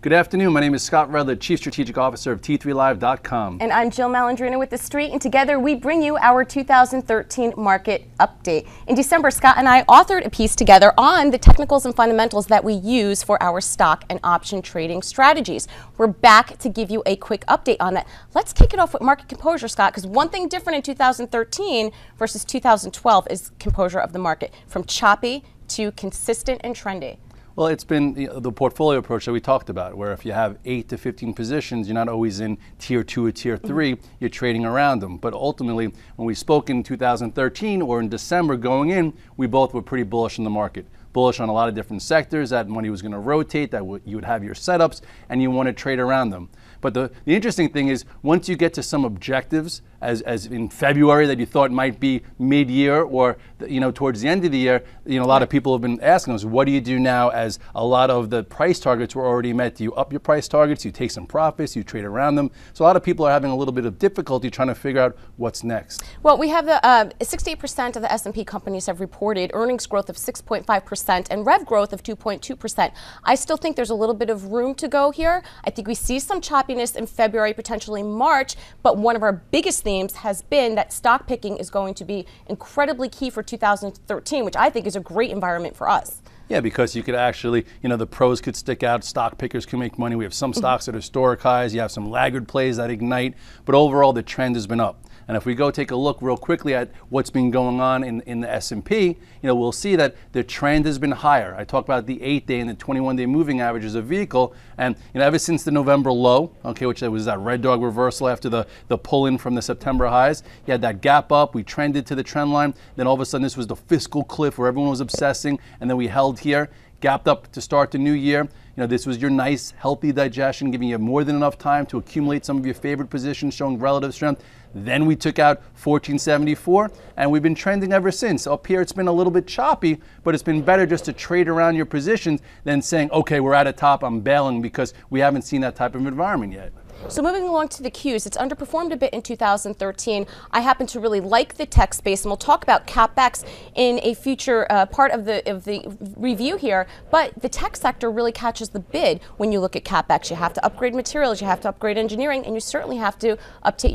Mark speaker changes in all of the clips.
Speaker 1: Good afternoon. My name is Scott Redler, Chief Strategic Officer of T3Live.com.
Speaker 2: And I'm Jill Malandrino with The Street, and together we bring you our 2013 market update. In December, Scott and I authored a piece together on the technicals and fundamentals that we use for our stock and option trading strategies. We're back to give you a quick update on that. Let's kick it off with market composure, Scott, because one thing different in 2013 versus 2012 is composure of the market, from choppy to consistent and trendy.
Speaker 1: Well, it's been the portfolio approach that we talked about, where if you have 8 to 15 positions, you're not always in tier 2 or tier 3, you're trading around them. But ultimately, when we spoke in 2013 or in December going in, we both were pretty bullish in the market. Bullish on a lot of different sectors, that money was going to rotate, that you would have your setups, and you want to trade around them. But the interesting thing is, once you get to some objectives, as in February that you thought might be mid-year or towards the end of the year, a lot of people have been asking us, what do you do now as a lot of the price targets were already met? Do you up your price targets? You take some profits? You trade around them? So a lot of people are having a little bit of difficulty trying to figure out what's next.
Speaker 2: Well, we have the 68% of the S&P companies have reported earnings growth of 6.5% and rev growth of 2.2%. I still think there's a little bit of room to go here. I think we see some choppiness in February, potentially March, but one of our biggest themes has been that stock picking is going to be incredibly key for 2013, which I think is a great environment for us.
Speaker 1: Yeah, because you could actually, the pros could stick out, stock pickers can make money. We have some stocks at historic highs, you have some laggard plays that ignite, but overall the trend has been up. And if we go take a look real quickly at what's been going on in the S&P, we'll see that the trend has been higher. I talked about the 8-day and the 21-day moving average as a vehicle, and ever since the November low, which was that red dog reversal after the pull-in from the September highs, you had that gap up, we trended to the trend line, then all of a sudden this was the fiscal cliff where everyone was obsessing, and then we held here, gapped up to start the new year. This was your nice, healthy digestion, giving you more than enough time to accumulate some of your favorite positions, showing relative strength. Then we took out 1474, and we've been trending ever since. Up here, it's been a little bit choppy, but it's been better just to trade around your positions than saying, okay, we're at a top, I'm bailing, because we haven't seen that type of environment yet.
Speaker 2: So moving along to the Qs, it's underperformed a bit in 2013. I happen to really like the tech space, and we'll talk about CapEx in a future part of the review here, but the tech sector really catches the bid when you look at CapEx. You have to upgrade materials, you have to upgrade engineering, and you certainly have to update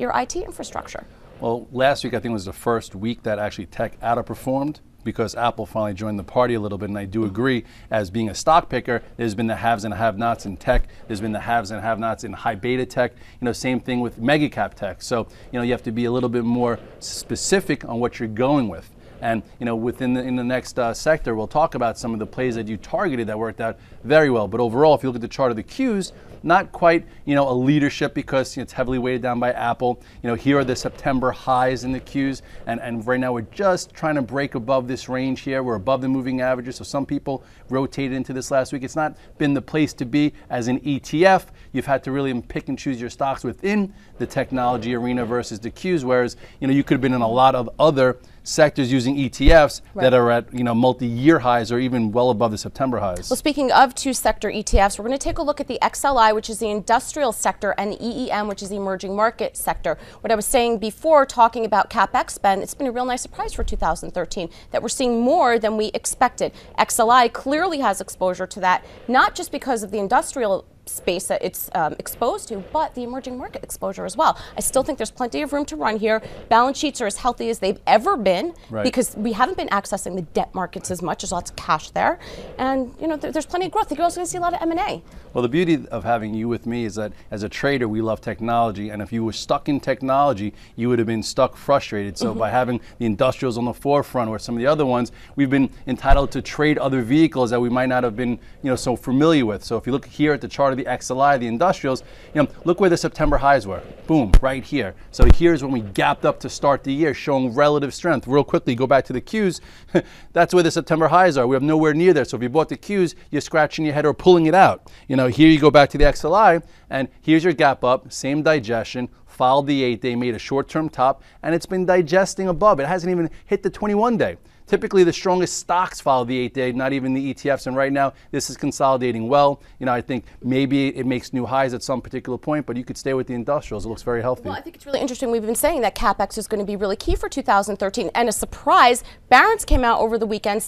Speaker 2: your IT infrastructure.
Speaker 1: Well, last week I think was the first week that actually tech outperformed, because Apple finally joined the party a little bit, and I do agree, as being a stock picker, there's been the haves and have-nots in tech, there's been the haves and have-nots in high beta tech, same thing with mega cap tech. So, you have to be a little bit more specific on what you're going with. And within in the next sector, we'll talk about some of the plays that you targeted that worked out very well. But overall, if you look at the chart of the Qs, not quite a leadership, because it's heavily weighted down by Apple. Here are the September highs in the Qs, and right now we're just trying to break above this range here. We're above the moving averages, so some people rotated into this last week. It's not been the place to be as an ETF. You've had to really pick and choose your stocks within the technology arena versus the Qs, whereas you could have been in a lot of other sectors using ETFs that are at multi-year highs or even well above the September highs.
Speaker 2: Well, speaking of two-sector ETFs, we're going to take a look at the XLI, which is the industrial sector, and the EEM, which is the emerging market sector. What I was saying before, talking about CapEx spend, it's been a real nice surprise for 2013 that we're seeing more than we expected. XLI clearly has exposure to that, not just because of the industrial space that it's exposed to, but the emerging market exposure as well. I still think there's plenty of room to run here. Balance sheets are as healthy as they've ever been, because we haven't been accessing the debt markets as much. There's lots of cash there, and there's plenty of growth. I think you're also going to see a lot of M&A.
Speaker 1: Well, the beauty of having you with me is that as a trader, we love technology, and if you were stuck in technology, you would have been stuck frustrated. So by having the industrials on the forefront or some of the other ones, we've been entitled to trade other vehicles that we might not have been so familiar with. So if you look here at the chart of the XLI, the industrials, look where the September highs were. Boom, right here. So here's when we gapped up to start the year, showing relative strength. Real quickly, go back to the Qs. That's where the September highs are. We have nowhere near there. So if you bought the Qs, you're scratching your head or pulling it out. Here you go back to the XLI, and here's your gap up, same digestion, followed the 8-day, made a short-term top, and it's been digesting above. It hasn't even hit the 21-day. Typically, the strongest stocks follow the 8-day, not even the ETFs. And right now, this is consolidating well. I think maybe it makes new highs at some particular point, but you could stay with the industrials. It looks very healthy.
Speaker 2: Well, I think it's really interesting. We've been saying that CapEx is going to be really key for 2013. And a surprise, Barron's came out over the weekend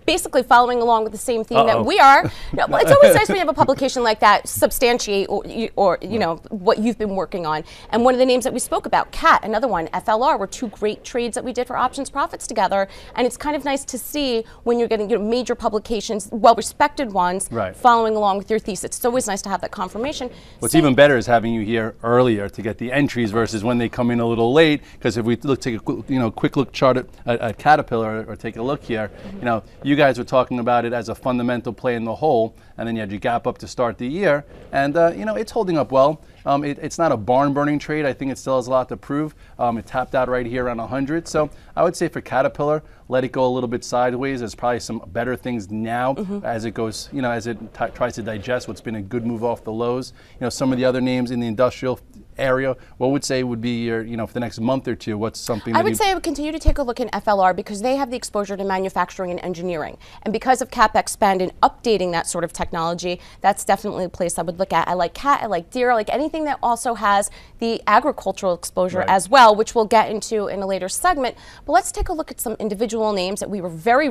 Speaker 2: basically following along with the same theme that we are. Well, it's always nice when you have a publication like that substantiate or you know what you've been working on. And one of the names that we spoke about, CAT, another one, FLR, were two great trades that we did for options profits together. And it's kind of nice to see when you're getting major publications, well-respected ones, following along with your thesis. It's always nice to have that confirmation.
Speaker 1: What's even better is having you here earlier to get the entries versus when they come in a little late. Because if we take a quick look chart at Caterpillar, or take a look here, you know, you guys were talking about it as a fundamental play in the whole, and then you had your gap up to start the year, and you know, it's holding up well. It's not a barn-burning trade. I think it still has a lot to prove. It tapped out right here around 100. So I would say for Caterpillar, let it go a little bit sideways. There's probably some better things now as it goes, you know, as it tries to digest what's been a good move off the lows. You know, some of the other names in the industrial area, what would say would be your, you know, for the next month or two, what's something that
Speaker 2: I would say I would continue to take a look in FLR because they have the exposure to manufacturing and engineering. And because of CapEx spend and updating that sort of technology, that's definitely a place I would look at. I like CAT, I like Deere, I like anything that also has the agricultural exposure as well, which we'll get into in a later segment. But let's take a look at some individual names that we were very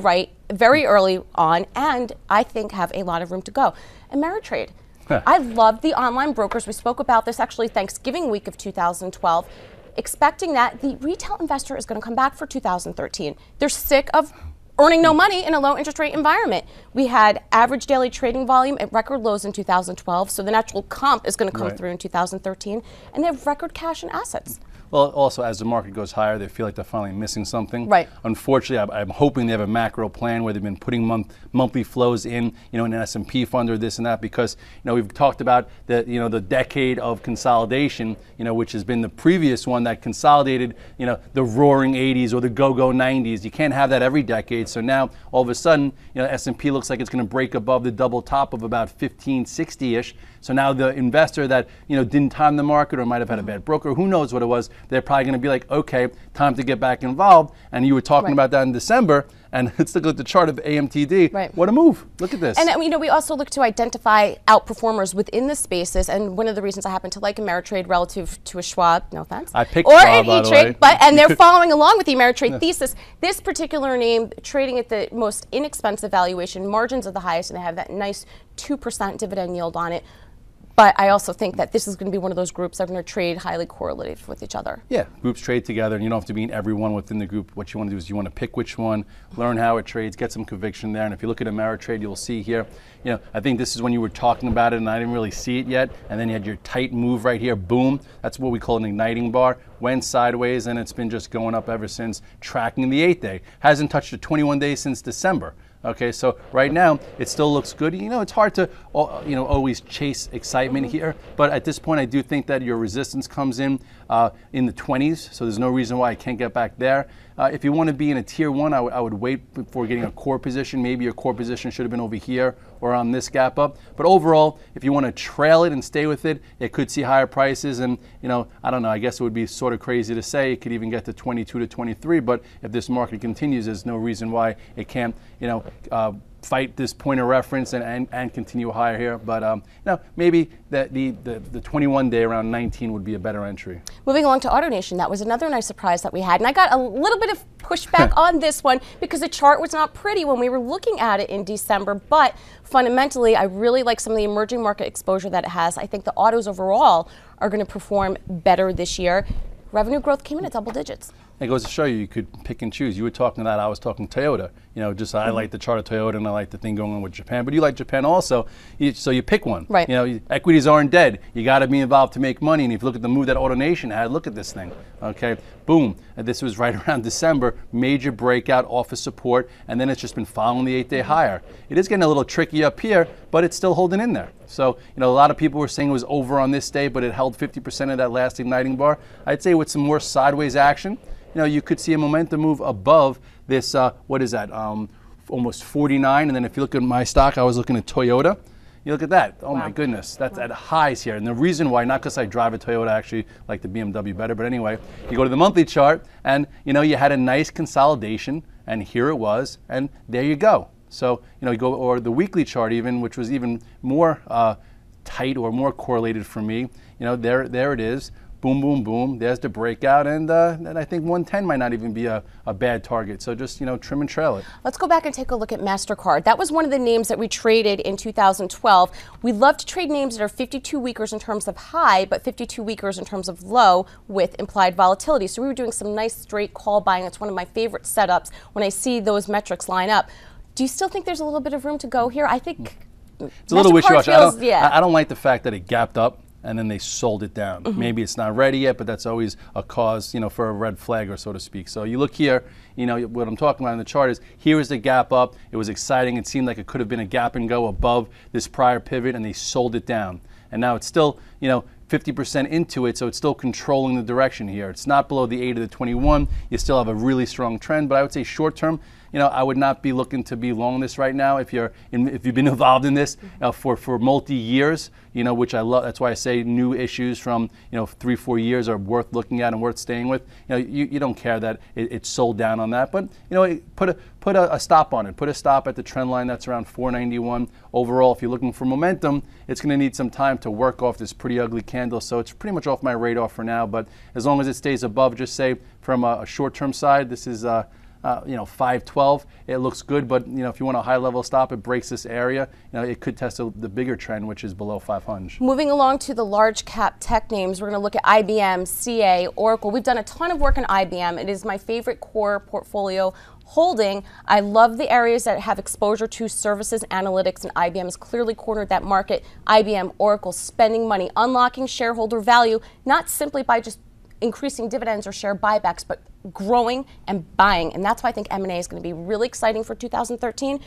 Speaker 2: early on, and I think have a lot of room to go. Ameritrade. I love the online brokers. We spoke about this actually Thanksgiving week of 2012, expecting that the retail investor is going to come back for 2013. They're sick of earning no money in a low interest rate environment. We had average daily trading volume at record lows in 2012, so the natural comp is going to come through in 2013, and they have record cash and assets.
Speaker 1: Well, also, as the market goes higher, they feel like they're finally missing something. Unfortunately, I'm hoping they have a macro plan where they've been putting monthly flows in, you know, in an S&P fund or this and that, because, you know, we've talked about the, you know, the decade of consolidation, you know, which has been the previous one that consolidated, you know, the roaring 80s or the go-go 90s. You can't have that every decade. So now, all of a sudden, you know, S&P looks like it's going to break above the double top of about 1560-ish. So now the investor that, you know, didn't time the market or might have had a bad broker, who knows what it was, they're probably going to be like, okay, time to get back involved. And you were talking about that in December, and let's look at the chart of AMTD. What a move. Look at this.
Speaker 2: And you know, we also look to identify outperformers within the spaces, and one of the reasons I happen to like Ameritrade relative to a Schwab, no offense,
Speaker 1: I picked Schwab, by the way.
Speaker 2: And they're following along with the Ameritrade thesis. This particular name, trading at the most inexpensive valuation, margins are the highest, and they have that nice 2% dividend yield on it. But I also think that this is going to be one of those groups that are going to trade highly correlative with each other.
Speaker 1: Yeah, groups trade together, and you don't have to be in every one within the group. What you want to do is you want to pick which one, learn how it trades, get some conviction there. And if you look at Ameritrade, you'll see here, you know, I think this is when you were talking about it, and I didn't really see it yet. And then you had your tight move right here, boom. That's what we call an igniting bar. Went sideways, and it's been just going up ever since, tracking the 8-day. Hasn't touched the 21 days since December. Okay, so right now it still looks good. You know, it's hard to, you know, always chase excitement here, but at this point I do think that your resistance comes in the 20s, so there's no reason why I can't get back there. If you want to be in a tier 1, I would wait before getting a core position. Maybe your core position should have been over here or on this gap up. But overall, if you want to trail it and stay with it, it could see higher prices. And, you know, I don't know, I guess it would be sort of crazy to say it could even get to 22 to 23. But if this market continues, there's no reason why it can't, you know, fight this point of reference and continue higher here. But you know, maybe the 21 day around 19 would be a better entry.
Speaker 2: Moving along to AutoNation, that was another nice surprise that we had. And I got a little bit of pushback on this one because the chart was not pretty when we were looking at it in December. But fundamentally, I really like some of the emerging market exposure that it has. I think the autos overall are going to perform better this year. Revenue growth came in at double digits.
Speaker 1: It goes to show you could pick and choose. You were talking that, I was talking Toyota. You know, just I like the chart of Toyota and I like the thing going on with Japan. But you like Japan also, so you pick one.
Speaker 2: Right.
Speaker 1: You know, equities aren't dead. You got to be involved to make money. And if you look at the move that AutoNation had, look at this thing. Okay, boom. And this was right around December. Major breakout off of support, and then it's just been following the 8-day higher. It is getting a little tricky up here, but it's still holding in there. So, you know, a lot of people were saying it was over on this day, but it held 50% of that last igniting bar. I'd say with some more sideways action, you know, you could see a momentum move above this, what is that, almost 49. And then if you look at my stock, I was looking at Toyota. You look at that. Oh, my goodness. That's at highs here. And the reason why, not because I drive a Toyota, I actually like the BMW better. But anyway, you go to the monthly chart, and, you know, you had a nice consolidation. And here it was. And there you go. So, you know, you go, or the weekly chart even, which was even more tight or more correlated for me. You know, there it is. boom, boom, boom. There's the breakout, and I think 110 might not even be a bad target. So just, trim and trail it.
Speaker 2: Let's go back and take a look at MasterCard. That was one of the names that we traded in 2012. We love to trade names that are 52 weekers in terms of high, but 52 weekers in terms of low with implied volatility. So we were doing some nice straight call buying. That's one of my favorite setups when I see those metrics line up. Do you still think there's a little bit of room to go here? I think
Speaker 1: it's a little wishy-washy.
Speaker 2: Yeah.
Speaker 1: I don't like the fact that it gapped up and then they sold it down. Maybe it's not ready yet, but that's always a cause, for a red flag, or so to speak. So you look here, what I'm talking about in the chart is, here is the gap up. It was exciting. It seemed like it could have been a gap and go above this prior pivot, and they sold it down. And now it's still, 50% into it, so it's still controlling the direction here. It's not below the 8 of the 21. You still have a really strong trend, but I would say short term, I would not be looking to be long this right now. If you've been involved in this for multi years, which I love. That's why I say new issues from 3-4 years are worth looking at and worth staying with. You don't care that it's sold down on that, but put a stop on it. Put a stop at the trend line that's around 491. Overall, if you're looking for momentum, it's going to need some time to work off this pretty ugly candle. So it's pretty much off my radar for now. But as long as it stays above, just say from a short-term side, this is 512. It looks good, but if you want a high-level stop, it breaks this area. It could test the bigger trend, which is below 500.
Speaker 2: Moving along to the large cap tech names, we're going to look at IBM, CA, Oracle. We've done a ton of work in IBM. It is my favorite core portfolio holding. I love the areas that have exposure to services, analytics, and IBM has clearly cornered that market. IBM, Oracle, spending money, unlocking shareholder value, not simply by just increasing dividends or share buybacks, but growing and buying. And that's why I think M&A is going to be really exciting for 2013,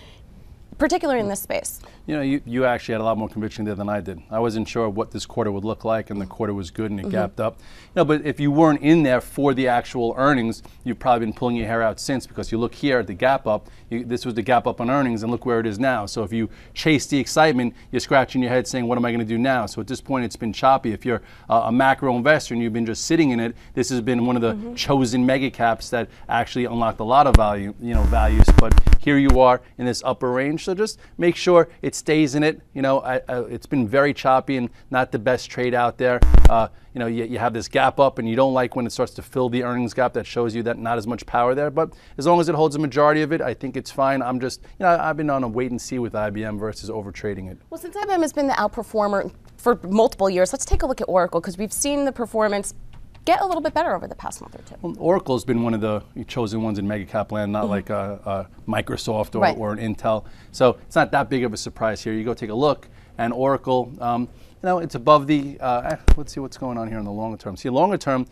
Speaker 2: particularly in this space.
Speaker 1: You actually had a lot more conviction there than I did. I wasn't sure what this quarter would look like, and the quarter was good and it gapped up. But if you weren't in there for the actual earnings, you've probably been pulling your hair out since, because you look here at the gap up. This was the gap up on earnings, and look where it is now. So if you chase the excitement, you're scratching your head saying, what am I going to do now? So at this point, it's been choppy. If you're a macro investor and you've been just sitting in it, this has been one of the chosen mega caps that actually unlocked a lot of values. But here you are in this upper range. So just make sure it stays in it. It's been very choppy and not the best trade out there. You have this gap up, and you don't like when it starts to fill the earnings gap. That shows you that not as much power there. But as long as it holds a majority of it, I think it's fine. I'm just, I've been on a wait and see with IBM versus over trading it.
Speaker 2: Well, since IBM has been the outperformer for multiple years, let's take a look at Oracle, because we've seen the performance get a little bit better over the past month or two.
Speaker 1: Well, Oracle's been one of the chosen ones in mega cap land, not like a Microsoft or an Intel. So it's not that big of a surprise here. You go take a look, and Oracle, it's above the, let's see what's going on here in the longer term. See, longer term,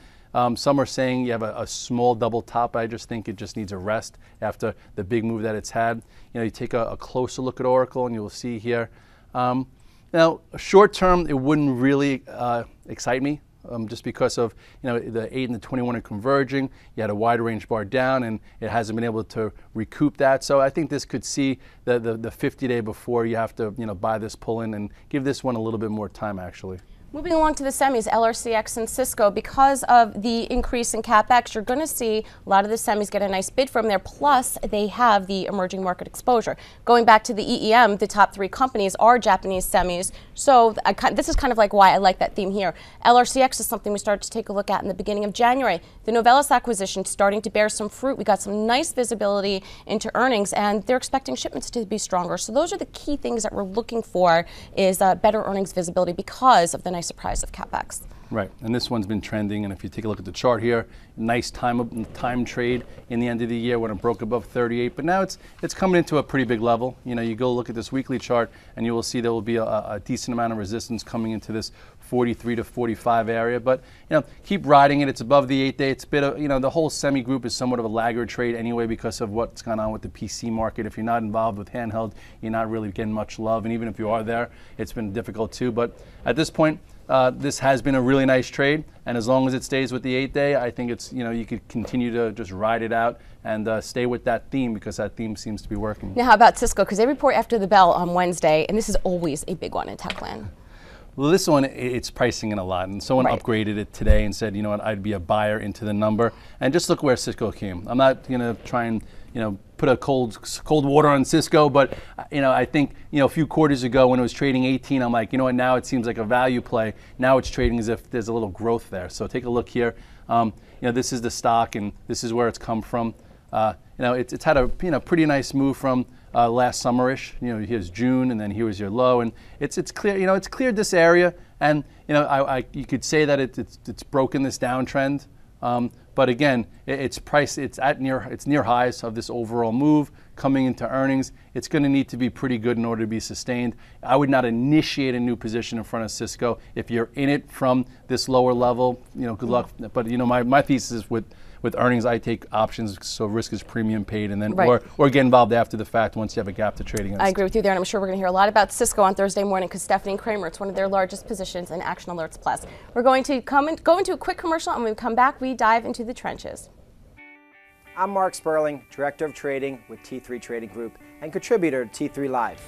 Speaker 1: some are saying you have a small double top. I just think it just needs a rest after the big move that it's had. You take a closer look at Oracle, and you'll see here. Now, short term, it wouldn't really excite me. Just because of the 8 and the 21 are converging. You had a wide range bar down, and it hasn't been able to recoup that. So I think this could see the 50-day before you have to buy this pull in, and give this one a little bit more time actually.
Speaker 2: Moving along to the semis, LRCX and Cisco, because of the increase in CapEx, you're going to see a lot of the semis get a nice bid from there, plus they have the emerging market exposure. Going back to the EEM, the top 3 companies are Japanese semis, so this is kind of like why I like that theme here. LRCX is something we started to take a look at in the beginning of January. The Novellus acquisition starting to bear some fruit. We got some nice visibility into earnings, and they're expecting shipments to be stronger. So those are the key things that we're looking for, is better earnings visibility because of the nice surprise of CapEx.
Speaker 1: Right, and this one's been trending, and if you take a look at the chart here, nice time trade in the end of the year when it broke above 38, but now it's coming into a pretty big level. You go look at this weekly chart, and you will see there will be a decent amount of resistance coming into this 43 to 45 area, but keep riding it. It's above the 8-day. It's a bit of, the whole semi group is somewhat of a laggard trade anyway because of what's gone on with the PC market. If you're not involved with handheld, you're not really getting much love, and even if you are there, it's been difficult too. But at this point, this has been a really nice trade, and as long as it stays with the 8-day, I think it's, you could continue to just ride it out and stay with that theme, because that theme seems to be working.
Speaker 2: Now, how about Cisco? Because they report after the bell on Wednesday, and this is always a big one in tech land.
Speaker 1: Well, this one, it's pricing in a lot, and someone upgraded it today and said, you know what, I'd be a buyer into the number, and just look where Cisco came. I'm not going to try and put a cold water on Cisco, but I think a few quarters ago when it was trading 18, I'm like, now it seems like a value play. Now it's trading as if there's a little growth there. So take a look here. This is the stock, and this is where it's come from. It's had a pretty nice move from last summerish. Here's June, and then here was your low, and it's clear. It's cleared this area, and you could say that it's broken this downtrend. But again, it's near highs of this overall move coming into earnings. It's going to need to be pretty good in order to be sustained. I would not initiate a new position in front of Cisco. If you're in it from this lower level, good luck. But my thesis is with earnings, I take options, so risk is premium paid, and then or get involved after the fact once you have a gap to trade against.
Speaker 2: I agree with you there, and I'm sure we're going to hear a lot about Cisco on Thursday morning because Stephanie and Kramer, it's one of their largest positions in Action Alerts Plus. We're going to go into a quick commercial, and when we come back, we dive into the trenches.
Speaker 3: I'm Mark Sperling, Director of Trading with T3 Trading Group and contributor to T3 Live.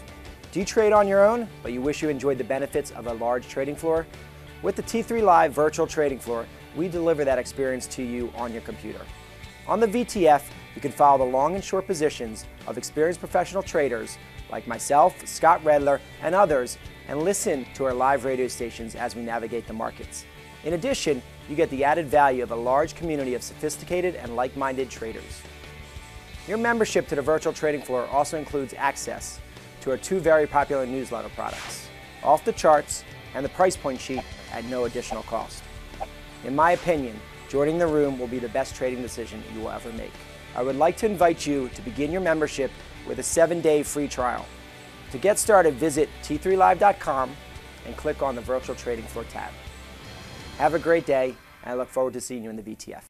Speaker 3: Do you trade on your own, but you wish you enjoyed the benefits of a large trading floor? With the T3 Live virtual trading floor, we deliver that experience to you on your computer. On the VTF, you can follow the long and short positions of experienced professional traders like myself, Scott Redler, and others, and listen to our live radio stations as we navigate the markets. In addition, you get the added value of a large community of sophisticated and like-minded traders. Your membership to the virtual trading floor also includes access to our two very popular newsletter products, Off the Charts and the Price Point Sheet at no additional cost. In my opinion, joining the room will be the best trading decision you will ever make. I would like to invite you to begin your membership with a 7-day free trial. To get started, visit t3live.com and click on the Virtual Trading Floor tab. Have a great day, and I look forward to seeing you in the VTF.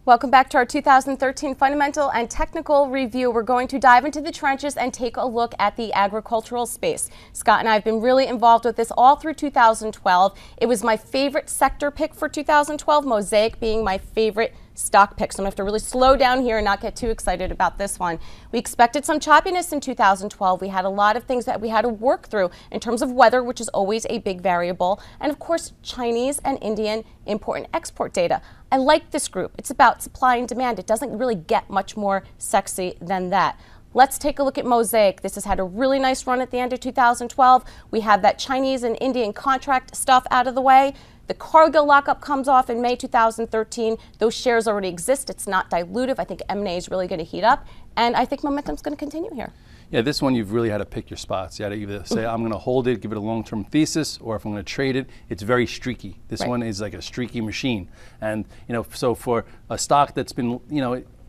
Speaker 2: Welcome back to our 2013 Fundamental and Technical Review. We're going to dive into the trenches and take a look at the agricultural space. Scott and I have been really involved with this all through 2012. It was my favorite sector pick for 2012, Mosaic being my favorite stock pick. So I'm going to have to really slow down here and not get too excited about this one. We expected some choppiness in 2012. We had a lot of things that we had to work through in terms of weather, which is always a big variable, and of course Chinese and Indian import and export data. I like this group. It's about supply and demand. It doesn't really get much more sexy than that. Let's take a look at Mosaic. This has had a really nice run at the end of 2012. We have that Chinese and Indian contract stuff out of the way. The Cargill lockup comes off in May 2013. Those shares already exist. It's not dilutive. I think M&A is really going to heat up, and I think momentum's going to continue here.
Speaker 1: Yeah, this one you've really had to pick your spots. You had to either say, I'm going to hold it, give it a long-term thesis, or if I'm going to trade it, it's very streaky. This one is like a streaky machine. And, so for a stock that's been,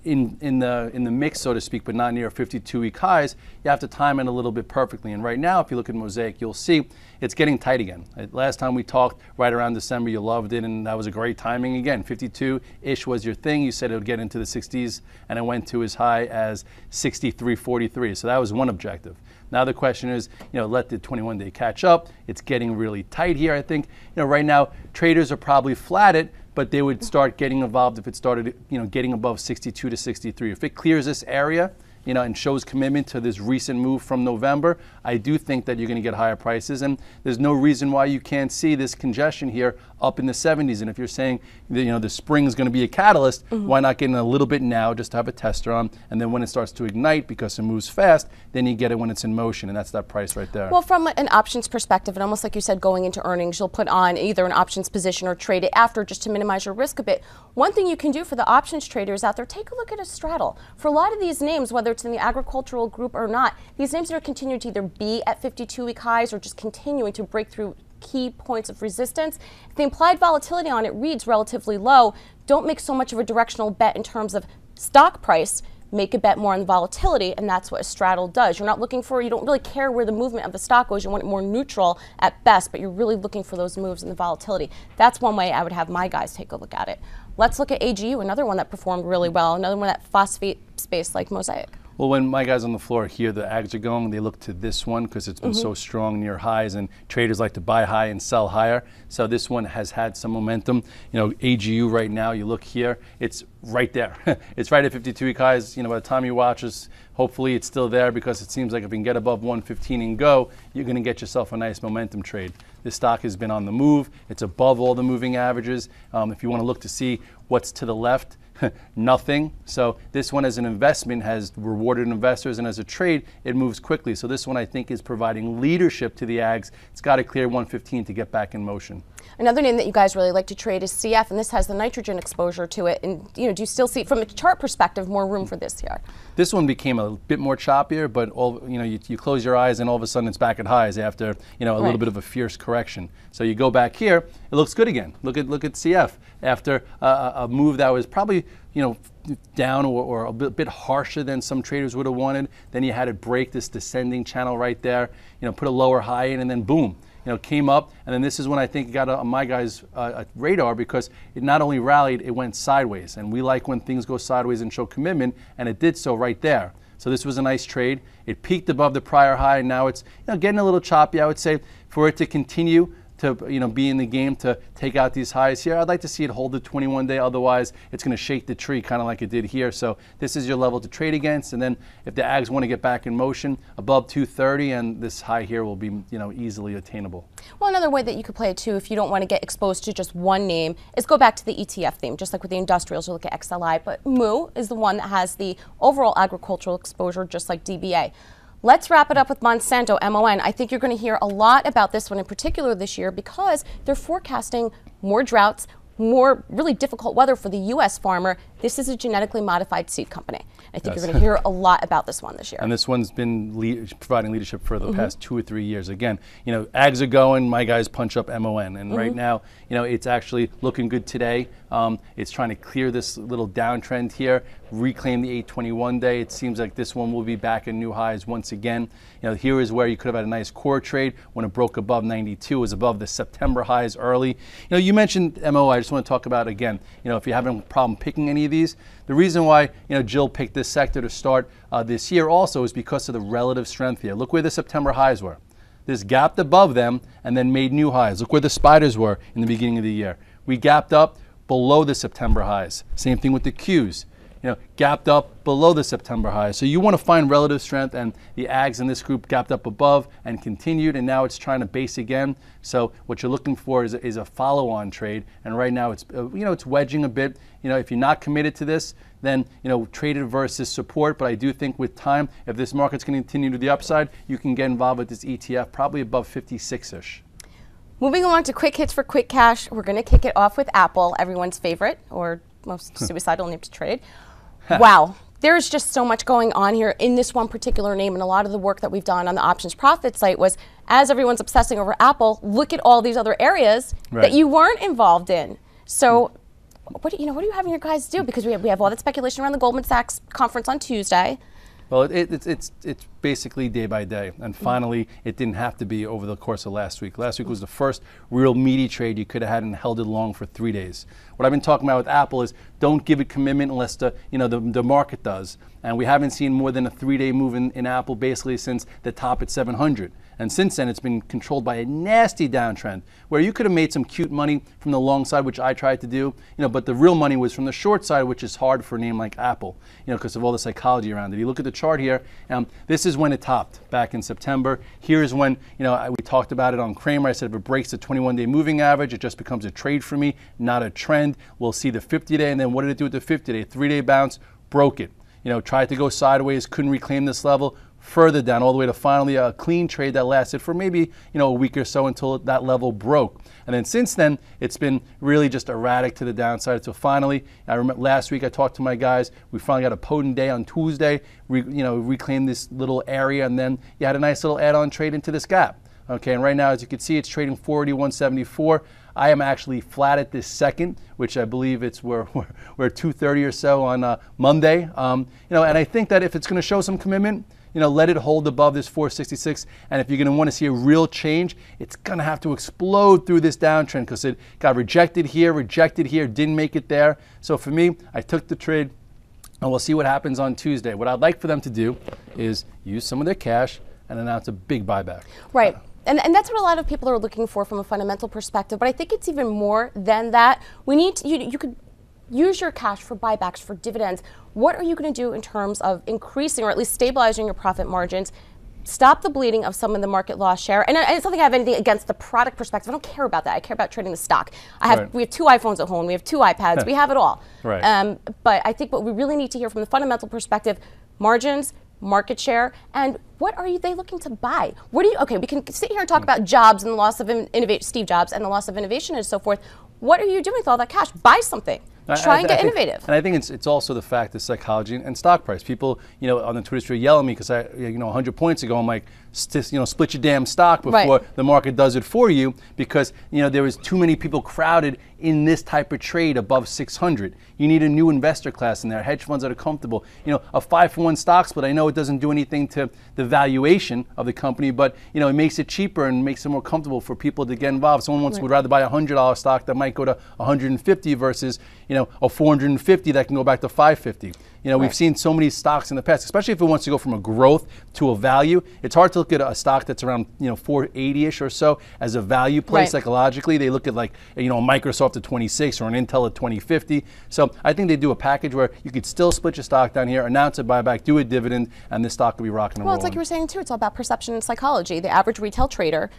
Speaker 1: in the mix, so to speak, but not near 52-week highs, you have to time it a little bit perfectly. And right now, if you look at Mosaic, you'll see it's getting tight again. Last time we talked, right around December, you loved it, and that was a great timing again. 52-ish was your thing. You said it would get into the 60s, and it went to as high as 63.43. So that was one objective. Now the question is, let the 21-day catch up. It's getting really tight here, I think. Right now, traders are probably flatted, but they would start getting involved if it started, getting above 62 to 63. If it clears this area, and shows commitment to this recent move from November, I do think that you're going to get higher prices, and there's no reason why you can't see this congestion here up in the 70s. And if you're saying the spring is going to be a catalyst, why not get in a little bit now just to have a tester on, and then when it starts to ignite because it moves fast, then you get it when it's in motion, and that's that price right there.
Speaker 2: Well, from an options perspective, and almost like you said, going into earnings, you'll put on either an options position or trade it after just to minimize your risk a bit. One thing you can do for the options traders out there, take a look at a straddle. For a lot of these names, whether it's in the agricultural group or not, these names are continuing to either be at 52-week highs or just continuing to break through key points of resistance. If the implied volatility on it reads relatively low, don't make so much of a directional bet in terms of stock price. Make a bet more on the volatility, and that's what a straddle does. You don't really care where the movement of the stock goes. You want it more neutral at best, but you're really looking for those moves in the volatility. That's one way I would have my guys take a look at it. Let's look at AGU, another one that performed really well, another one that phosphate space like Mosaic.
Speaker 1: Well, when my guys on the floor hear the ags are going, they look to this one because it's been so strong near highs, and traders like to buy high and sell higher. So this one has had some momentum. AGU right now, you look here, it's right there. It's right at 52-week highs. By the time you watch this, hopefully it's still there, because it seems like if you can get above 115 and go, you're going to get yourself a nice momentum trade. This stock has been on the move. It's above all the moving averages. If you want to look to see what's to the left, nothing. So this one as an investment has rewarded investors, and as a trade, it moves quickly. So this one I think is providing leadership to the Ags. It's got to clear 115 to get back in motion.
Speaker 2: Another name that you guys really like to trade is CF, and this has the nitrogen exposure to it. And do you still see, from a chart perspective, more room for this here?
Speaker 1: This one became a bit more choppier, but you close your eyes and all of a sudden it's back at highs after a little bit of a fierce correction. So you go back here, it looks good again. Look at CF after a move that was probably down or a bit harsher than some traders would have wanted. Then you had it break this descending channel right there. Put a lower high in, and then boom. Came up, and then this is when I think it got on my guys' radar, because it not only rallied, it went sideways. And we like when things go sideways and show commitment, and it did so right there. So this was a nice trade. It peaked above the prior high, and now it's getting a little choppy. I would say for it to continue to be in the game to take out these highs here, I'd like to see it hold the 21-day. Otherwise, it's going to shake the tree kind of like it did here. So this is your level to trade against. And then if the Ags want to get back in motion above 230, and this high here will be easily attainable.
Speaker 2: Well, another way that you could play it too, if you don't want to get exposed to just one name, is go back to the ETF theme. Just like with the industrials, you look at XLI, but MU is the one that has the overall agricultural exposure, just like DBA. Let's wrap it up with Monsanto, MON. I think you're going to hear a lot about this one in particular this year, because they're forecasting more droughts, more really difficult weather for the U.S. farmer. This is a genetically modified seed company. I think you're going to hear a lot about this one this year.
Speaker 1: And this one's been providing leadership for the past 2 or 3 years. Again, Ags are going, my guys punch up MON. And right now, it's actually looking good today. It's trying to clear this little downtrend here, reclaim the 821 day. It seems like this one will be back in new highs once again. Here is where you could have had a nice core trade when it broke above 92. It was above the September highs early. You mentioned MO. I just want to talk about again, if you're having a problem picking any of these, the reason why Jill picked this sector to start this year also is because of the relative strength here. Look where the September highs were. This gapped above them and then made new highs. Look where the spiders were in the beginning of the year. We gapped up below the September highs. Same thing with the Qs. Gapped up below the September highs. So you want to find relative strength, and the Ags in this group gapped up above and continued, and now it's trying to base again. So what you're looking for is a follow-on trade, and right now it's it's wedging a bit. If you're not committed to this, then trade it versus support. But I do think with time, if this market's going to continue to the upside, you can get involved with this ETF probably above 56-ish.
Speaker 2: Moving along to quick hits for quick cash, we're going to kick it off with Apple, everyone's favorite or most suicidal name to trade. Wow, there's just so much going on here in this one particular name, and a lot of the work that we've done on the options profit site was, as everyone's obsessing over Apple, look at all these other areas that you weren't involved in. So what do you having your guys do? Because we have all that speculation around the Goldman Sachs conference on Tuesday.
Speaker 1: Well, it's basically day by day, and finally it didn't have to be over the course of last week. Last week was the first real meaty trade you could have had and held it long for 3 days. What I've been talking about with Apple is don't give it commitment unless the market does. And we haven't seen more than a 3-day move in Apple basically since the top at 700. And since then, it's been controlled by a nasty downtrend where you could have made some cute money from the long side, which I tried to do, but the real money was from the short side, which is hard for a name like Apple, because of all the psychology around it. You look at the chart here, this is when it topped back in September. Here is when, we talked about it on Kramer. I said if it breaks the 21-day moving average, it just becomes a trade for me, not a trend. We'll see the 50-day, and then what did it do with the 50-day? 3-day bounce, broke it. Tried to go sideways, couldn't reclaim this level. Further down, all the way to finally a clean trade that lasted for maybe a week or so until that level broke. And then since then, it's been really just erratic to the downside. So finally, I remember last week I talked to my guys. We finally got a potent day on Tuesday. Reclaimed this little area, and then you had a nice little add-on trade into this gap. Okay, and right now, as you can see, it's trading 481.74. I am actually flat at this second, which I believe we're 230 or so on Monday. And I think that if it's going to show some commitment, let it hold above this 466. And if you're going to want to see a real change, it's going to have to explode through this downtrend because it got rejected here, didn't make it there. So for me, I took the trade, and we'll see what happens on Tuesday. What I'd like for them to do is use some of their cash and announce a big buyback.
Speaker 2: Right. And that's what a lot of people are looking for from a fundamental perspective. But I think it's even more than that. We need to, you could use your cash for buybacks, for dividends. What are you going to do in terms of increasing or at least stabilizing your profit margins? stop the bleeding of some of the market loss share. And it's not like I have anything against the product perspective. I don't care about that. I care about trading the stock. We have 2 iPhones at home. We have 2 iPads. We have it all.
Speaker 1: Right.
Speaker 2: But I think what we really need to hear from the fundamental perspective, margins, market share, and what are they looking to buy? Okay, we can sit here and talk about Jobs and the loss of Steve Jobs and the loss of innovation and so forth. What are you doing with all that cash? Buy something. Try and get innovative.
Speaker 1: And I think it's also the fact of psychology and stock price. People, on the Twitter street yell at me because 100 points ago, I'm like, split your damn stock before the market does it for you, because there was too many people crowded in this type of trade above 600. You need a new investor class in there, hedge funds that are comfortable. A 5-for-1 stock split, I know it doesn't do anything to the valuation of the company, but it makes it cheaper and makes it more comfortable for people to get involved. Someone would rather buy a $100 stock that might go to 150 versus a 450 that can go back to 550. We've seen so many stocks in the past, especially if it wants to go from a growth to a value. It's hard to look at a stock that's around 480-ish or so as a value play psychologically. They look at like a Microsoft at 26 or an Intel at 2050. So I think they do a package where you could still split your stock down here, announce a buyback, do a dividend, and this stock will be rocking and rolling.
Speaker 2: Well, it's like you were saying too. It's all about perception and psychology. The average retail trader,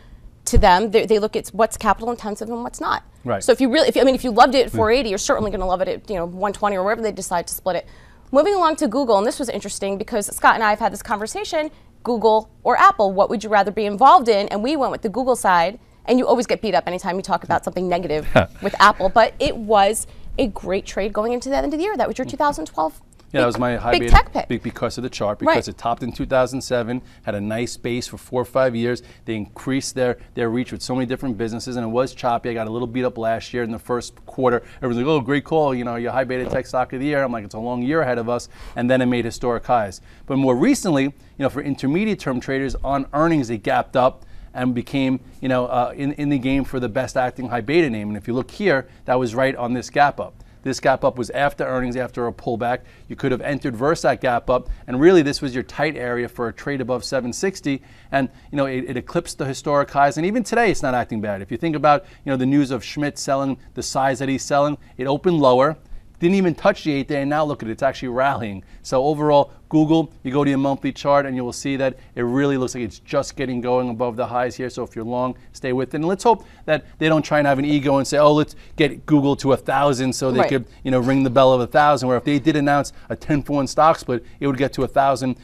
Speaker 2: to them, they look at what's capital intensive and what's not.
Speaker 1: Right.
Speaker 2: So if you loved it at 480, you're certainly going to love it at 120 or wherever they decide to split it. Moving along to Google, and this was interesting because Scott and I have had this conversation, Google or Apple, what would you rather be involved in? And we went with the Google side, and you always get beat up anytime you talk about something negative with Apple, but it was a great trade going into the end of the year. That was your 2012
Speaker 1: that was my high
Speaker 2: big tech pick.
Speaker 1: Because of the chart, because it topped in 2007, had a nice base for 4 or 5 years. They increased their reach with so many different businesses, and it was choppy. I got a little beat up last year in the first quarter. Everyone's like, oh, great call, your high beta tech stock of the year. I'm like, it's a long year ahead of us, and then it made historic highs. But more recently, for intermediate term traders, on earnings, they gapped up and became, in the game for the best acting high beta name. And if you look here, that was right on this gap up. This gap up was after earnings, after a pullback. You could have entered versus that gap up, and really this was your tight area for a trade above 760, and it eclipsed the historic highs, and even today it's not acting bad. If you think about the news of Schmidt selling the size that he's selling, it opened lower, didn't even touch the 8-day, and now look at it, it's actually rallying. So overall, Google, you go to your monthly chart and you will see that it really looks like it's just getting going above the highs here. So if you're long, stay with it. And let's hope that they don't try and have an ego and say, oh, let's get Google to 1,000 so they could, ring the bell of 1,000. Where if they did announce a 10-for-1 stock split, it would get to 1,000,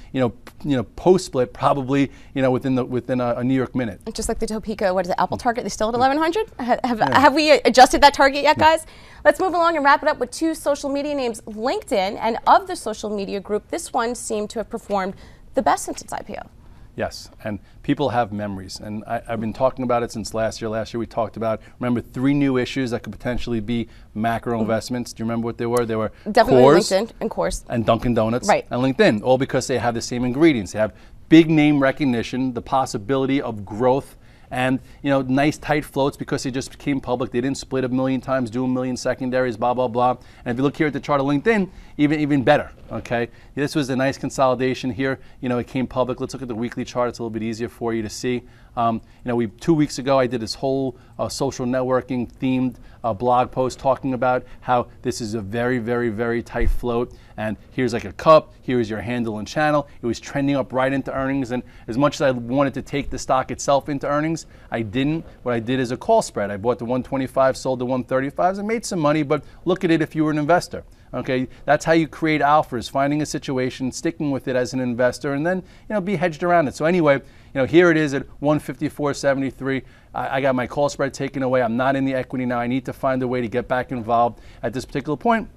Speaker 1: post split probably, within a New York minute.
Speaker 2: Just like the Topeka, what is it, Apple target? They still at 1,100? Have we adjusted that target yet, guys? Let's move along and wrap it up with 2 social media names, LinkedIn, and of the social media group, this one seemed to have performed the best since its IPO.
Speaker 1: Yes, and people have memories, and I've been talking about it since last year. Last year we talked about, remember, 3 new issues that could potentially be macro investments. Do you remember what they were? They were
Speaker 2: definitely
Speaker 1: Coors,
Speaker 2: LinkedIn and Coors,
Speaker 1: and Dunkin' Donuts,
Speaker 2: and
Speaker 1: LinkedIn, all because they have the same ingredients. They have big name recognition, the possibility of growth, and nice tight floats because they just became public. They didn't split 1 million times, do 1 million secondaries, blah blah blah. And if you look here at the chart of LinkedIn, even better. Okay, this was a nice consolidation here. It came public. Let's look at the weekly chart. It's a little bit easier for you to see. 2 weeks ago, I did this whole social networking themed blog post talking about how this is a very, very, very tight float. And here's like a cup. Here's your handle and channel. It was trending up right into earnings. And as much as I wanted to take the stock itself into earnings, I didn't. What I did is a call spread. I bought the 125, sold the 135s, and made some money. But look at it if you were an investor. Okay, that's how you create alphas, finding a situation, sticking with it as an investor, and then be hedged around it. So anyway, here it is at 154.73. I got my call spread taken away. I'm not in the equity now. I need to find a way to get back involved at this particular point.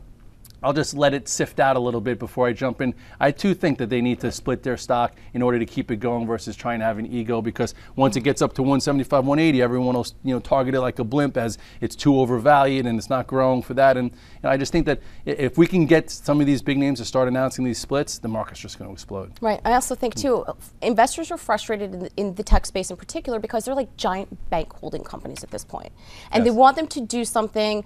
Speaker 1: I'll just let it sift out a little bit before I jump in. I too think that they need to split their stock in order to keep it going versus trying to have an ego, because once it gets up to 175, 180, everyone will target it like a blimp as it's too overvalued and it's not growing for that. And I just think that if we can get some of these big names to start announcing these splits, the market's just going to explode.
Speaker 2: Right. I also think too, investors are frustrated in the tech space in particular because they're like giant bank holding companies at this point. And they want them to do something,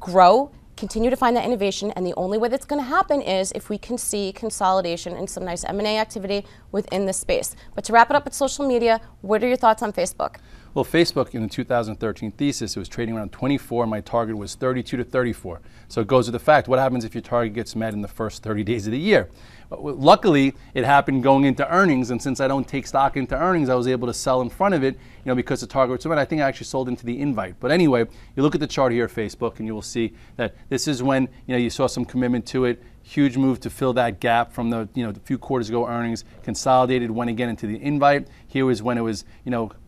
Speaker 2: grow, continue to find that innovation, and the only way that's going to happen is if we can see consolidation and some nice M&A activity within this space. But to wrap it up with social media, what are your thoughts on Facebook?
Speaker 1: Well, Facebook in the 2013 thesis, it was trading around 24, and my target was 32 to 34. So it goes with the fact, what happens if your target gets met in the first 30 days of the year? Luckily, it happened going into earnings, and since I don't take stock into earnings, I was able to sell in front of it, because the target was met. I think I actually sold into the invite. But anyway, you look at the chart here at Facebook, and you will see that this is when you saw some commitment to it. Huge move to fill that gap from the the few quarters ago earnings, consolidated, went again into the invite. Here was when it was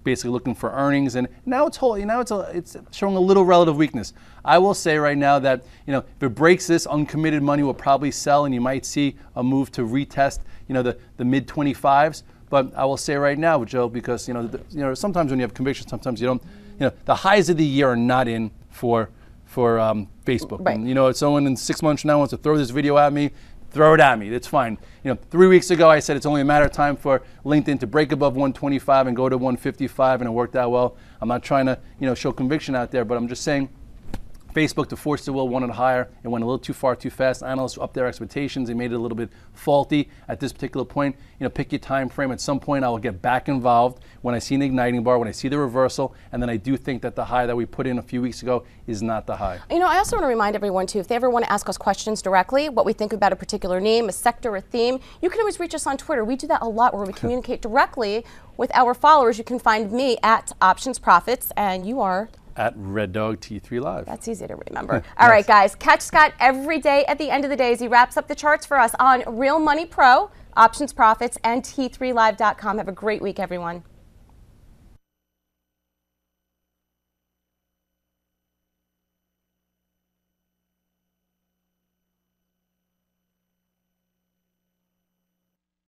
Speaker 1: basically looking for earnings, and now it's it's showing a little relative weakness. I will say right now that if it breaks this, uncommitted money will probably sell, and you might see a move to retest the mid 25s. But I will say right now, Joe, because sometimes when you have conviction, sometimes you don't. The highs of the year are not in for Facebook.
Speaker 2: Right.
Speaker 1: And, if someone in 6 months from now wants to throw this video at me, throw it at me. It's fine. 3 weeks ago I said it's only a matter of time for LinkedIn to break above 125 and go to 155, and it worked out well. I'm not trying to show conviction out there, but I'm just saying Facebook, to force the will, wanted higher. It went a little too far, too fast. Analysts upped their expectations. They made it a little bit faulty at this particular point. Pick your time frame. At some point, I will get back involved when I see an igniting bar, when I see the reversal, and then I do think that the high that we put in a few weeks ago is not the high.
Speaker 2: I also want to remind everyone, too, if they ever want to ask us questions directly, what we think about a particular name, a sector, a theme, you can always reach us on Twitter. We do that a lot where we communicate directly with our followers. You can find me at Options Profits, and you are
Speaker 1: at Red Dog T3 Live.
Speaker 2: That's easy to remember. All right, guys, catch Scott every day at the end of the day as he wraps up the charts for us on Real Money Pro, Options Profits, and T3Live.com. Have a great week, everyone.